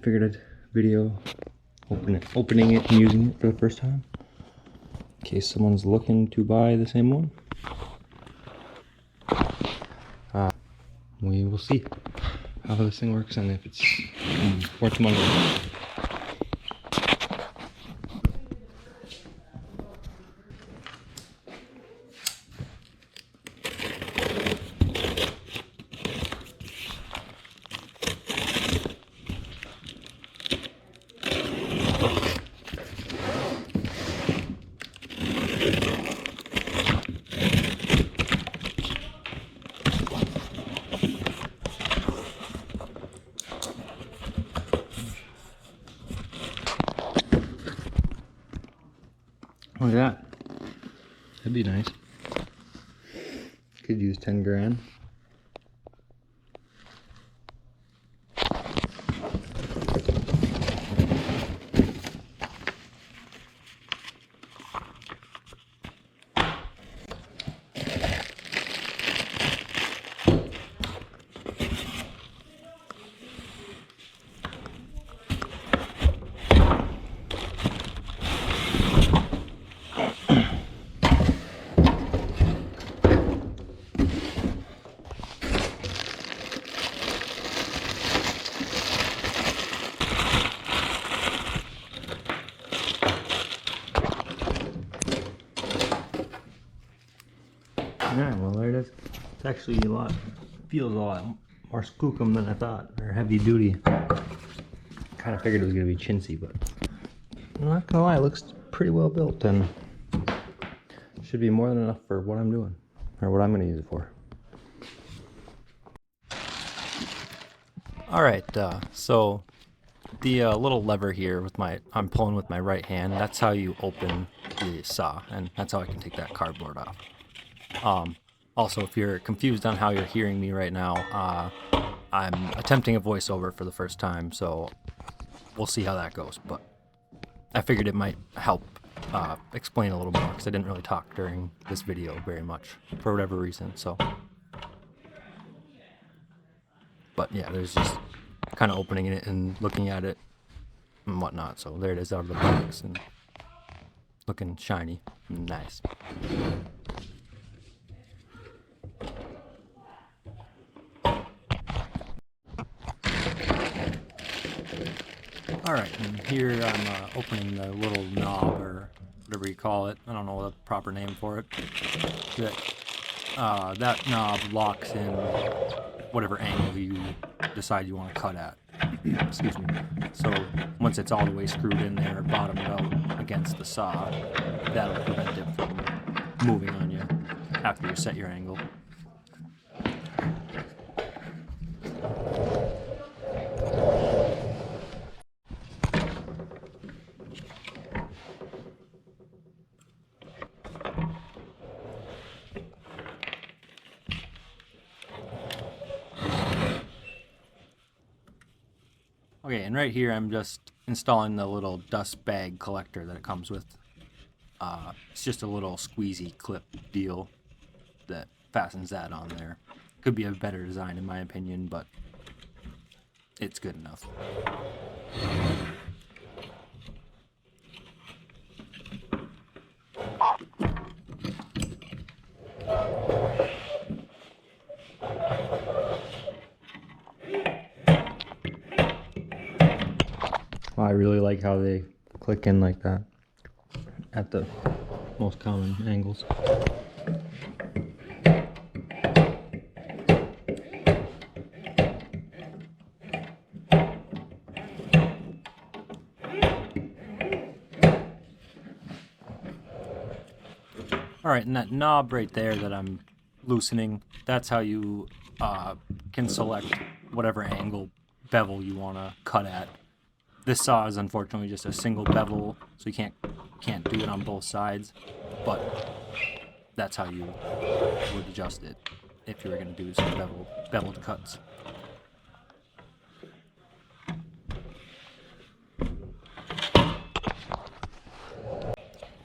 Figured a video opening it and using it for the first time in case someone's looking to buy the same one. We will see how this thing works and if it's worth money. Look at that. That'd be nice. Could use 10 grand. Yeah, well there it is. It's actually feels a lot more skookum than I thought, or heavy duty. Kind of figured it was going to be chintzy, but I'm not gonna lie, it looks pretty well built and should be more than enough for what I'm doing, or what I'm going to use it for. Alright, so the little lever here I'm pulling with my right hand, that's how you open the saw, and that's how I can take that cardboard off. Also, if you're confused on how you're hearing me right now, I'm attempting a voiceover for the first time, so we'll see how that goes, but I figured it might help explain a little more, because I didn't really talk during this video very much, for whatever reason, so. But yeah, there's just kind of opening it and looking at it and whatnot, so there it is out of the box, and looking shiny and nice. Alright, and here I'm opening the little knob, or whatever you call it. I don't know the proper name for it. That knob locks in whatever angle you decide you want to cut at. Excuse me. So once it's all the way screwed in there, bottomed out against the saw, that'll prevent it from moving on you after you set your angle. Okay, and right here I'm just installing the little dust bag collector that it comes with. It's just a little squeezy clip deal that fastens that on there. Could be a better design in my opinion, but it's good enough. I really like how they click in like that at the most common angles. Alright, and that knob right there that I'm loosening, that's how you can select whatever angle bevel you want to cut at. This saw is unfortunately just a single bevel, so you can't do it on both sides, but that's how you would adjust it if you were going to do some beveled cuts.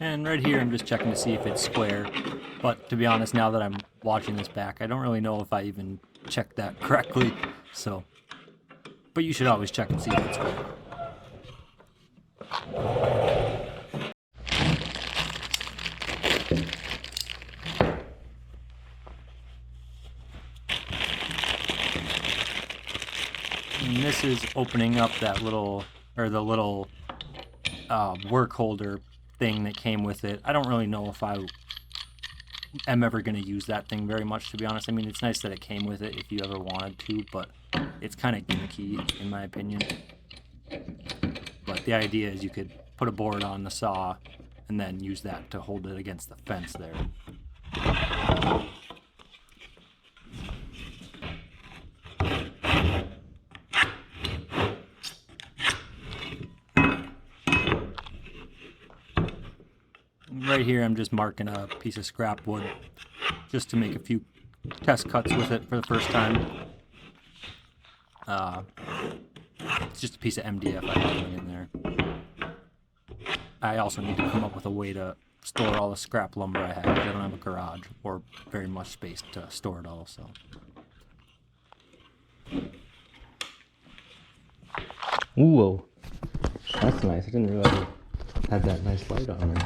And right here I'm just checking to see if it's square, but to be honest, now that I'm watching this back, I don't really know if I even checked that correctly, so but you should always check and see if it's going. And this is opening up that little, or the little work holder thing that came with it. I don't really know if I am ever going to use that thing very much, to be honest. I mean, it's nice that it came with it if you ever wanted to, but it's kind of gimmicky in my opinion. But the idea is you could put a board on the saw and then use that to hold it against the fence there. Right here I'm just marking a piece of scrap wood just to make a few test cuts with it for the first time. It's just a piece of MDF I have in there. I also need to come up with a way to store all the scrap lumber I have. I don't have a garage or very much space to store it all, so. Whoa, that's nice. I didn't realize it had that nice light on it.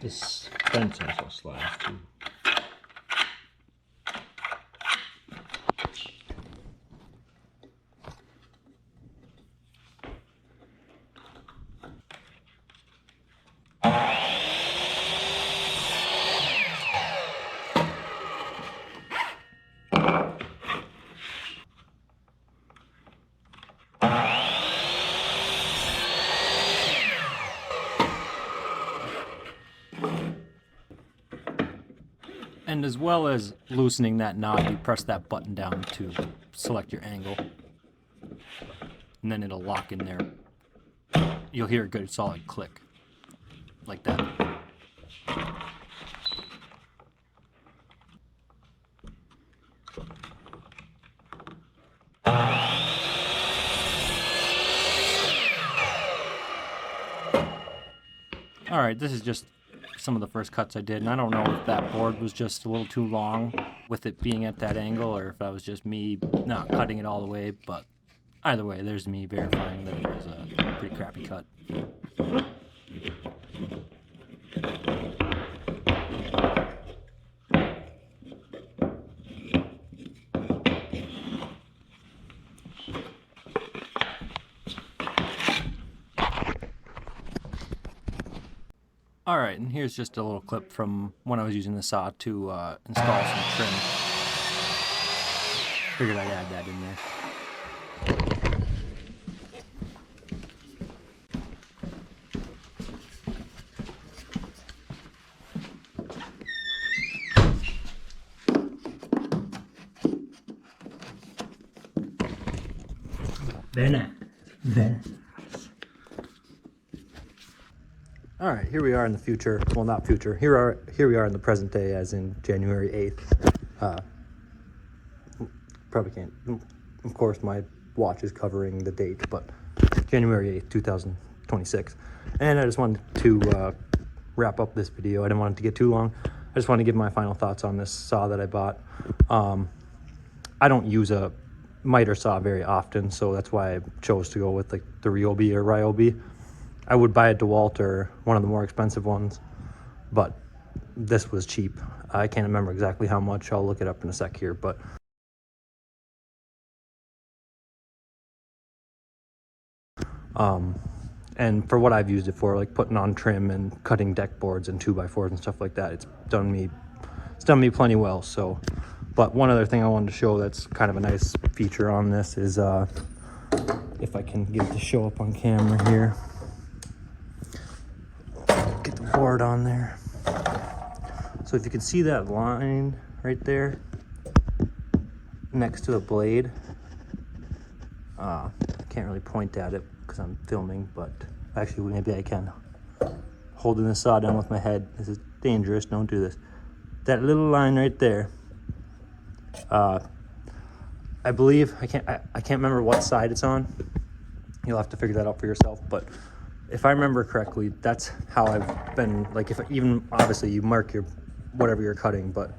This fence also slides too. And as well as loosening that knob, you press that button down to select your angle. And then it'll lock in there. You'll hear a good solid click. Like that. Alright, this is just some of the first cuts I did, and I don't know if that board was just a little too long with it being at that angle, or if that was just me not cutting it all the way, but either way, there's me verifying that it was a pretty crappy cut. Alright, and here's just a little clip from when I was using the saw to install some trim. Figured I'd add that in there. Very nice. Very nice. All right, here we are in the future. Well, not future. Here we are in the present day, as in January 8th. Probably can't. Of course, my watch is covering the date, but January 8th, 2026. And I just wanted to wrap up this video. I didn't want it to get too long. I just wanted to give my final thoughts on this saw that I bought. I don't use a miter saw very often, so that's why I chose to go with like the Ryobi or Ryobi. I would buy a DeWalt or one of the more expensive ones, but this was cheap. I can't remember exactly how much. I'll look it up in a sec here, but and for what I've used it for, like putting on trim and cutting deck boards and 2x4s and stuff like that, it's done me plenty well. So, but one other thing I wanted to show that's kind of a nice feature on this is if I can get it to show up on camera here. Get the board on there. So if you can see that line right there next to the blade, I can't really point at it because I'm filming, but Actually, maybe I can. Holding the saw down with my head. This is dangerous. Don't do this. That little line right there. I believe I can't remember what side it's on. You'll have to figure that out for yourself. But if I remember correctly, that's how I've been. Like, if even obviously you mark your whatever you're cutting, but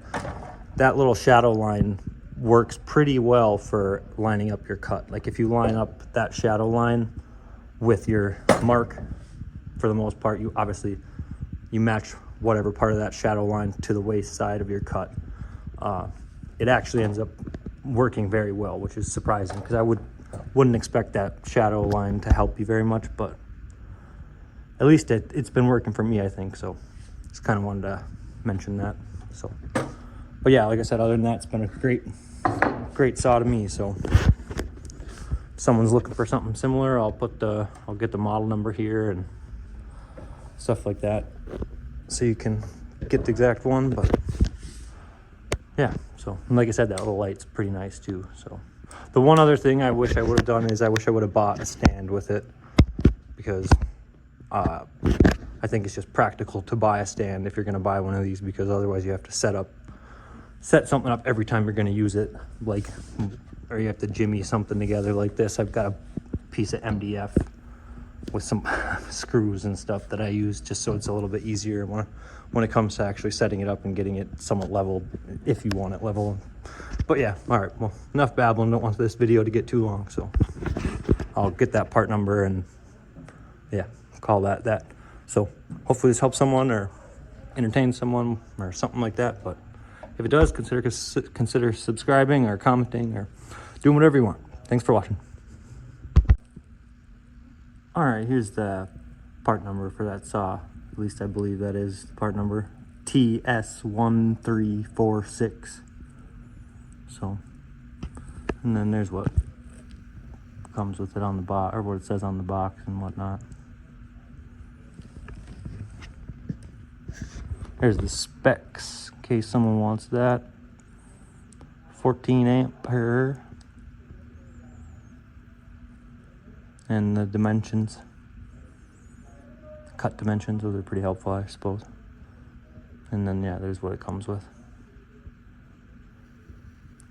that little shadow line works pretty well for lining up your cut. Like, if you line up that shadow line with your mark, for the most part, you obviously you match whatever part of that shadow line to the waist side of your cut. It actually ends up working very well, which is surprising because I wouldn't expect that shadow line to help you very much, but at least it's been working for me, I think. So just kind of wanted to mention that. So, but yeah, like I said, other than that, it's been a great saw to me. So if someone's looking for something similar, I'll get the model number here and stuff like that, so you can get the exact one. But yeah, so and like I said, that little light's pretty nice too. So the one other thing I wish I would have done is I wish I would have bought a stand with it, because I think it's just practical to buy a stand if you're going to buy one of these, because otherwise you have to set something up every time you're going to use it, like, or you have to jimmy something together like this. I've got a piece of MDF with some screws and stuff that I use just so it's a little bit easier when it comes to actually setting it up and getting it somewhat leveled, if you want it level. But yeah, all right, well, enough babbling. Don't want this video to get too long, so I'll get that part number and yeah, call that. So hopefully this helps someone or entertains someone or something like that. But if it does, consider subscribing or commenting or doing whatever you want. Thanks for watching. All right, here's the part number for that saw. At least I believe that is the part number, TS1346. So, and then there's what comes with it on the box, or what it says on the box and whatnot. There's the specs, in case someone wants that. 14 ampere. And the dimensions, cut dimensions, those are pretty helpful, I suppose. And then yeah, there's what it comes with.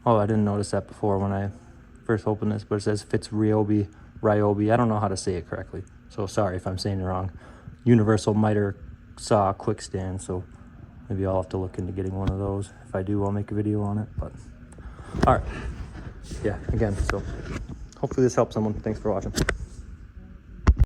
Oh, I didn't notice that before when I first opened this, but it says fits Ryobi. I don't know how to say it correctly, so sorry if I'm saying it wrong. Universal miter saw quick stand, so maybe I'll have to look into getting one of those. If I do, I'll make a video on it. But all right, yeah, again, so hopefully this helps someone. Thanks for watching.